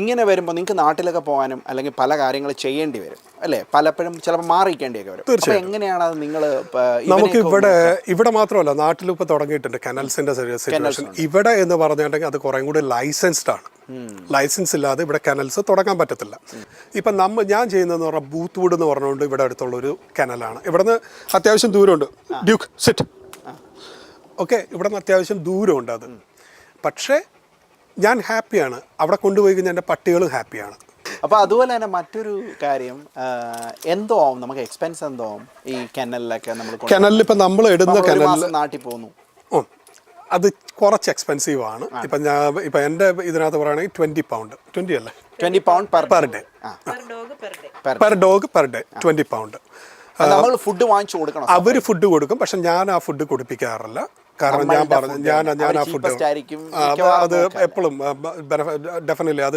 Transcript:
ഇങ്ങനെ വരുമ്പോൾ നിങ്ങൾക്ക് നാട്ടിലൊക്കെ പോകാനും അല്ലെങ്കിൽ പല കാര്യങ്ങൾ ചെയ്യേണ്ടി വരും അല്ലേ, പലപ്പോഴും ചിലപ്പോൾ മാറിക്കേണ്ടിയൊക്കെ വരും. തീർച്ചയായും എങ്ങനെയാണ് അത് നിങ്ങൾ നമുക്ക് ഇവിടെ മാത്രമല്ല നാട്ടിലും ഇപ്പോൾ തുടങ്ങിയിട്ടുണ്ട് കനൽസിന്റെ സിറ്റുവേഷൻ. ഇവിടെ എന്ന് പറഞ്ഞിട്ടുണ്ടെങ്കിൽ അത് കുറേ കൂടി ലൈസൻസ്ഡ് ആണ്. ലൈസൻസ് ഇല്ലാതെ ഇവിടെ കനൽസ് തുടങ്ങാൻ പറ്റത്തില്ല. ഇപ്പം ഞാൻ ചെയ്യുന്നതെന്ന് പറഞ്ഞാൽ ബൂത്ത്വുഡ് എന്ന് പറഞ്ഞുകൊണ്ട് ഇവിടെ അടുത്തുള്ളൊരു കനലാണ്. ഇവിടുന്ന് അത്യാവശ്യം ദൂരമുണ്ട്. ഡ്യൂക്ക് സിറ്റ് ഓക്കെ, ഇവിടുന്ന് അത്യാവശ്യം ദൂരമുണ്ട് അത്. പക്ഷേ ഞാൻ ഹാപ്പിയാണ്. അവിടെ കൊണ്ടുപോയി കഴിഞ്ഞാൽ എൻ്റെ പട്ടികളും ഹാപ്പിയാണ്. അപ്പോൾ അതുപോലെ തന്നെ മറ്റൊരു കാര്യം എന്തോ ആവും നമുക്ക് എക്സ്പെൻസ് എന്തോ ആവും ഈ കനലിലൊക്കെ കനലിൽ ഇപ്പം നമ്മൾ ഇടുന്ന കനലിൽ നാട്ടിൽ പോകുന്നു അത് കുറച്ച് എക്സ്പെൻസീവ് ആണ്. ഇപ്പം എൻ്റെ ഇതിനകത്ത് പറയുകയാണെങ്കിൽ 20 പൗണ്ട് 20 അല്ലേ 20 pound per day per dog per day 20 pound. നമ്മൾ ഫുഡ് വാങ്ങിച്ചു കൊടുക്കണം. അവർ ഫുഡ് കൊടുക്കും, പക്ഷെ ഞാൻ ആ ഫുഡ് കൊടുപ്പിക്കാറില്ല. കാരണം ഞാൻ പറഞ്ഞു ഞാൻ ആ ഫുഡ് അത് എപ്പോഴും ഡെഫിനറ്റ്ലി അത്